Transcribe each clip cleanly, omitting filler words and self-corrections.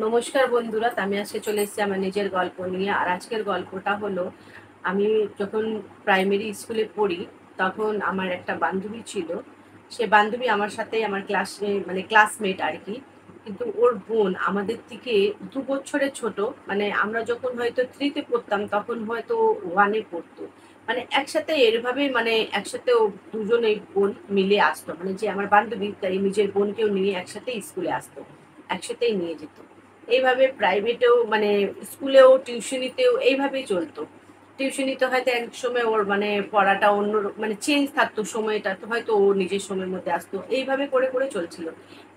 নমস্কার বন্ধুরা, আমি আজকে চলে এসেছি আমার নিজের গল্প নিয়ে। আর আজকের গল্পটা হলো, আমি যখন প্রাইমারি স্কুলে পড়ি তখন আমার একটা বান্ধবী ছিল। সে বান্ধবী আমার সাথে আমার ক্লাসে মানে ক্লাসমেট আর কি। কিন্তু ওর বোন আমাদের থেকে 2 বছরের ছোট। মানে আমরা যখন হয়তো 3-তে পড়তাম তখন হয়তো 1-এ পড়তো। মানে একসাথে এভাবে মানে একসাথে ও দুজনেই বোন মিলে আসতো, মানে যে আমার বান্ধবী তাই নিজের বোনকেও নিয়ে একসাথে স্কুলে আসতো, একসাথেই নিয়ে যেত। এইভাবে প্রাইভেটেও মানে স্কুলেও টিউশনিতেও এইভাবেই চলতো। টিউশনিতে হয়তো এক সময় ওর মানে পড়াটা অন্য মানে চেঞ্জ থাকতো, সময়টা তো হয়তো ও নিজের সময়ের মধ্যে আসতো, এইভাবে করে করে চলছিল।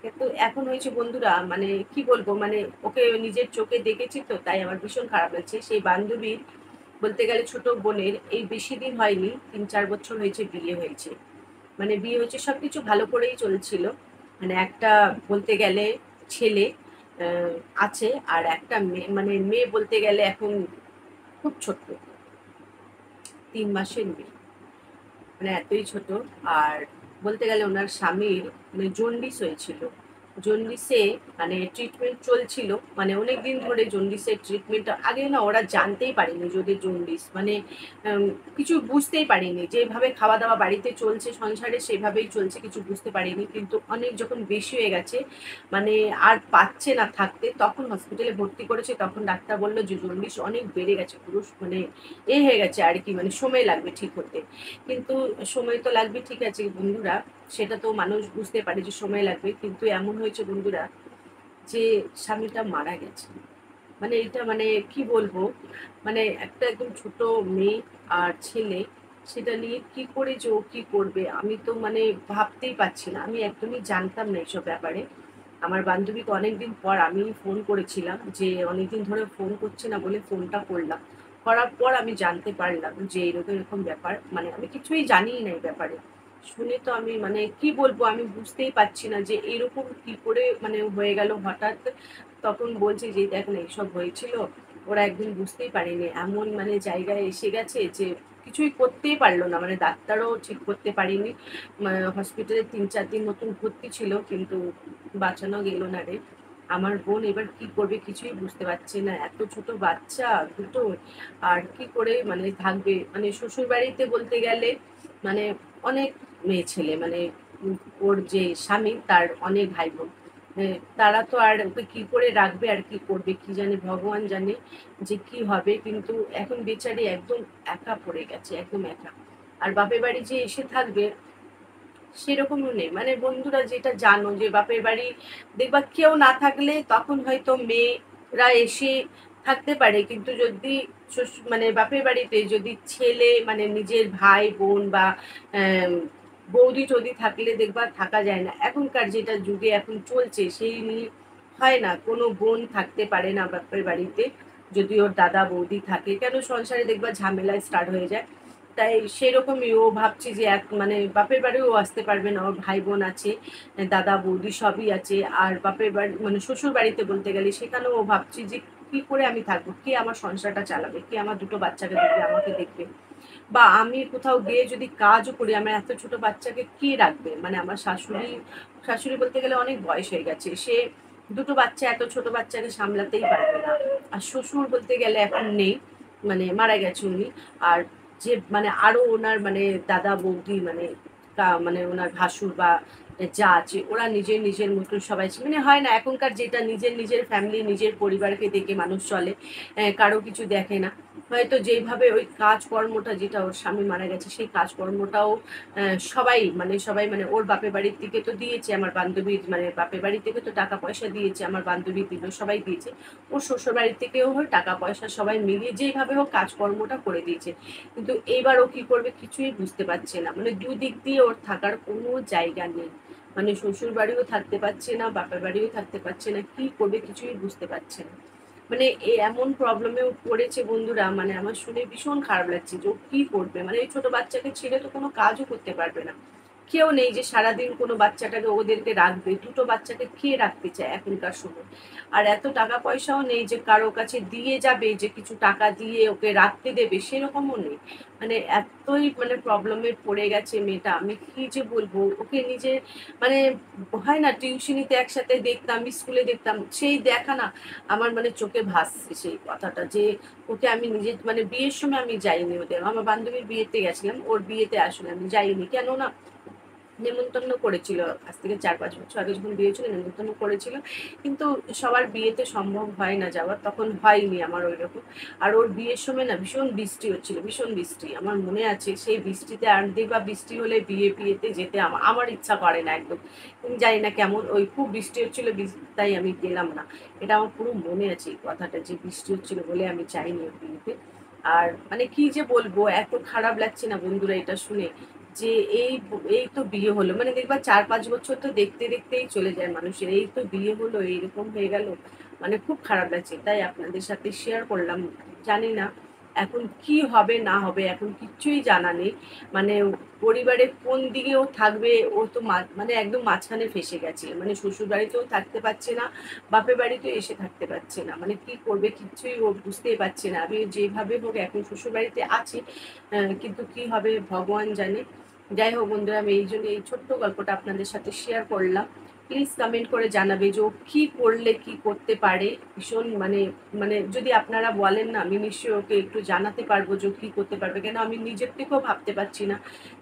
কিন্তু এখন হয়েছে বন্ধুরা, মানে কি বলবো, মানে ওকে নিজের চোখে দেখেছি তো তাই আমার ভীষণ খারাপ লাগছে। সেই বান্ধবীর বলতে গেলে ছোট বোনের এই বেশি দিন হয়নি, 3-4 বছর হয়েছে বিয়ে হয়েছে। মানে বিয়ে হয়েছে, সবকিছু ভালো করেই চলছিল। মানে একটা বলতে গেলে ছেলে আহ, আছে, আর একটা মেয়ে, মানে মেয়ে বলতে গেলে এখন খুব ছোট্ট, 3 মাসের মেয়ে, মানে এতই ছোট। আর বলতে গেলে ওনার স্বামীর মানে জন্ডিস হয়েছিল। জন্ডিসে মানে ট্রিটমেন্ট চলছিল, মানে অনেক দিন ধরে জন্ডিসের ট্রিটমেন্ট। আগে না ওরা জানতেই পারেনি যে ওদের জন্ডিস, মানে উম, কিছু বুঝতেই পারিনি, যেভাবে খাওয়া দাওয়া বাড়িতে চলছে সংসারে সেভাবেই চলছে, কিছু বুঝতে পারিনি। কিন্তু অনেক যখন বেশি হয়ে গেছে, মানে আর পাচ্ছে না থাকতে, তখন হসপিটালে ভর্তি করেছে। তখন ডাক্তার বললো যে জন্ডিস অনেক বেড়ে গেছে, পুরো মানে হয়ে গেছে আর কি, মানে সময় লাগবে ঠিক হতে। কিন্তু সময় তো লাগবে, ঠিক আছে বন্ধুরা, সেটা তো মানুষ বুঝতে পারে যে সময় লাগবে। কিন্তু এমন হয়েছে বন্ধুরা যে স্বামীটা মারা গেছে। মানে এটা মানে কি বলবো, মানে একটা একদম ছোট মেয়ে আর ছেলে, সেটা নিয়ে কি করে যে ও কি করবে আমি তো মানে ভাবতেই পারছি না। আমি একদমই জানতাম না এইসব ব্যাপারে। আমার বান্ধবীকে অনেকদিন পর আমি ফোন করেছিলাম, যে অনেকদিন ধরে ফোন করছে না বলে ফোনটা করলাম। করার পর আমি জানতে পারলাম যে এরকম এরকম ব্যাপার, মানে আমি কিছুই জানিই না এই ব্যাপারে। শুনে তো আমি মানে কি বলবো, আমি বুঝতেই পারছি না যে এরকম কি করে মানে হয়ে গেল হঠাৎ। তখন বলছে যে দেখ না এইসব হয়েছিল, ওরা একদিন বুঝতেই পারেনি, এমন মানে জায়গায় এসে গেছে যে কিছুই করতেই পারলো না, মানে ডাক্তারও ঠিক করতে পারিনি। হসপিটালে 3-4 দিন মতন ভর্তি ছিল, কিন্তু বাঁচানো গেল না রে। আমার বোন এবার কি করবে কিছুই বুঝতে পারছে না, এত ছোট বাচ্চা দুটো, আর কি করে মানে থাকবে। মানে শ্বশুর বাড়িতে বলতে গেলে মানে অনেক মেয়ে ছেলে, মানে ওর যে স্বামী তার অনেক ভাই বোন। তারা তো আর ওকে কি করে রাখবে আর কি করবে কি জানে, ভগবান জানে যে কি হবে। কিন্তু এখন বেচারি একদম একা পড়ে গেছে, একদম একা। আর বাপের বাড়ি যে এসে থাকবে সেরকমও নেই। মানে বন্ধুরা যেটা জানো যে বাপের বাড়ি দেখবা কেউ না থাকলে তখন হয়তো মেয়েরা এসে থাকতে পারে, কিন্তু যদি মানে বাপের বাড়িতে যদি ছেলে মানে নিজের ভাই বোন বা আহ, বৌদি টৌদি থাকলে দেখবা থাকা যায় না। এখনকার যেটা যুগে এখন চলছে সেই নিয়ে হয় না, কোনো বোন থাকতে পারে না বাপের বাড়িতে। যদি ওর দাদা বৌদি থাকে, কেন সংসারে দেখবা ঝামেলা স্টার্ট হয়ে যায়। তাই সেরকমই ও ভাবছে যে এক মানে বাপের বাড়িও আসতে পারবে না, ওর ভাই বোন আছে, দাদা বৌদি সবই আছে। আর বাপের বাড়ি মানে শ্বশুর বাড়িতে বলতে গেলে সেখানেও ও ভাবছে যে কি করে আমি থাকবো, কে আমার সংসারটা চালাবে, কে আমার দুটো বাচ্চাকে দেখবে, আমাকে দেখবে। বা আমি কোথাও গিয়ে যদি কাজও করি, আমার এত ছোট বাচ্চাকে কে রাখবে। মানে আমার শাশুড়ি, শাশুড়ি বলতে গেলে অনেক বয়স হয়ে গেছে, সে দুটো বাচ্চা এত ছোট বাচ্চাকে সামলাতেই পারবে না। আর শ্বশুর বলতে গেলে এখন নেই, মানে মারা গেছে উনি। আর যে মানে আরো ওনার মানে দাদা বৌদি মানে মানে ওনার ভাসুর বা যা আছে ওরা নিজের নিজের মতন সবাই মানে হয় না এখনকার যেটা নিজের নিজের ফ্যামিলি নিজের পরিবারকে দেখে মানুষ চলে, কারো কিছু দেখে না। হয়তো যেইভাবে ওই কাজকর্মটা যেটা ওর স্বামী মারা গেছে সেই কাজকর্মটাও সবাই মানে ওর বাপের বাড়ির থেকে তো দিয়েছে, আমার বান্ধবীর মানে বাপের বাড়ি থেকে তো টাকা পয়সা দিয়েছে, আমার বান্ধবী দিল, সবাই দিয়েছে। ওর শ্বশুর বাড়ির থেকেও হোক টাকা পয়সা সবাই মিলিয়ে যেইভাবে হোক কাজকর্মটা করে দিয়েছে। কিন্তু এবার ও কি করবে কিছুই বুঝতে পারছে না, মানে দুদিক দিয়ে ওর থাকার কোনো জায়গা নেই। মানে শ্বশুর বাড়িও থাকতে পারছে না, বাপের বাড়িও থাকতে পারছে না, কি করবে কিছুই বুঝতে পারছে না। মানে এমন প্রবলেমেও পড়েছে বন্ধুরা, মানে আমার শুনে ভীষণ খারাপ লাগছে যে ও কি করবে। মানে এই ছোট বাচ্চাকে ছেড়ে তো কোনো কাজও করতে পারবে না, কেউ নেই যে সারাদিন কোনো বাচ্চাটাকে ওদেরকে রাখবে, দুটো বাচ্চাকে কে রাখতে চায় এখনকার সময়। আর এত টাকা পয়সাও নেই যে কারো কাছে দিয়ে যাবে, যে কিছু টাকা দিয়ে ওকে রাখতে দেবে, সেরকমও নেই। মানে এতই মানে প্রবলেমে পড়ে গেছে মেয়েটা, আমি কি যে বলবো। ওকে নিজে মানে হয় না, টিউশনিতে একসাথে দেখতাম, স্কুলে দেখতাম, সেই দেখা না আমার মানে চোখে ভাসছে সেই কথাটা, যে ওকে আমি নিজে মানে বিয়ের সময় আমি যাইনি ওদের, আমার বান্ধবীর বিয়েতে গেছিলাম, ওর বিয়েতে আসলে আমি যাইনি, কেন না নেমন্তন্ন করেছিল, আজ থেকে 4-5 বছর আগে যখন বিয়ে ছিল নেমন্তন্ন করেছিল, কিন্তু সবার বিয়েতে সম্ভব হয় না যাওয়ার, তখন হয়নি আমার ওই রকম। আর ওর বিয়ের সময় না ভীষণ বৃষ্টি হচ্ছিল, ভীষণ বৃষ্টি, আমার মনে আছে সেই বৃষ্টিতে, আর দেখবা বৃষ্টি হলে বিয়েতে যেতে আমার ইচ্ছা করে না একদম, জানি না কেমন, ওই খুব বৃষ্টি হচ্ছিল, তাই আমি গেলাম না। এটা আমার পুরো মনে আছে এই কথাটা, যে বৃষ্টি হচ্ছিল বলে আমি যাইনি ওর বিয়েতে। আর মানে কি যে বলবো, এত খারাপ লাগছে না বন্ধুরা এটা শুনে, যে এই এই তো বিয়ে হলো, মানে দেখবা 4-5 বছর তো দেখতে দেখতেই চলে যায় মানুষের, এই তো বিয়ে হলো এইরকম হয়ে গেল, মানে খুব খারাপ লাগছে, তাই আপনাদের সাথে শেয়ার করলাম। জানি না এখন কি হবে না হবে, এখন কিচ্ছুই জানা নেই, মানে পরিবারের কোন দিকে ও থাকবে, ও তো মানে একদম মাঝখানে ফেসে গেছে, মানে শ্বশুর বাড়িতেও থাকতে পারছে না, বাপের বাড়িতেও এসে থাকতে পারছে না, মানে কি করবে কিচ্ছুই ও বুঝতেই পারছে না। আমি যেভাবে হোক এখন শ্বশুর বাড়িতে আছি, কিন্তু কি হবে ভগবান জানে। যাই হোক বন্ধুরা, আমি এই জন্য এই ছোট্ট গল্পটা আপনাদের সাথে শেয়ার করলাম। প্লিজ কমেন্ট করে জানাবে যে ও কি করলে কি করতে পারে, ভীষণ মানে মানে যদি আপনারা বলেন না, আমি নিশ্চয়ই ওকে একটু জানাতে পারবো যে ও কি করতে পারবে, কেন আমি নিজের থেকেও ভাবতে পারছি না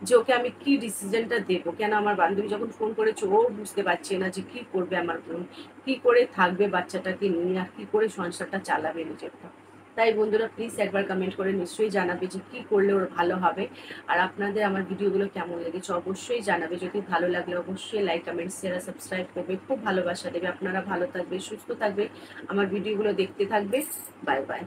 যে ওকে আমি কি ডিসিশনটা দেবো। কেন আমার বান্ধবী যখন ফোন করেছে ও বুঝতে পারছে না যে কি করবে আমার বোন, কি করে থাকবে বাচ্চাটাকে নিয়ে, আর কি করে সংসারটা চালাবে নিজেরটা। তাই বন্ধুরা প্লিজ একবার কমেন্ট করে নিশ্চয়ই জানাবে যে কি করলে ওর ভালো হবে। আর আপনাদের আমার ভিডিওগুলো কেমন লেগেছে অবশ্যই জানাবে, যদি ভালো লাগলে অবশ্যই লাইক কমেন্ট শেয়ার সাবস্ক্রাইব করবে, খুব ভালোবাসা দেবে। আপনারা ভালো থাকবে, সুস্থ থাকবে, আমার ভিডিওগুলো দেখতে থাকবে। Bye bye.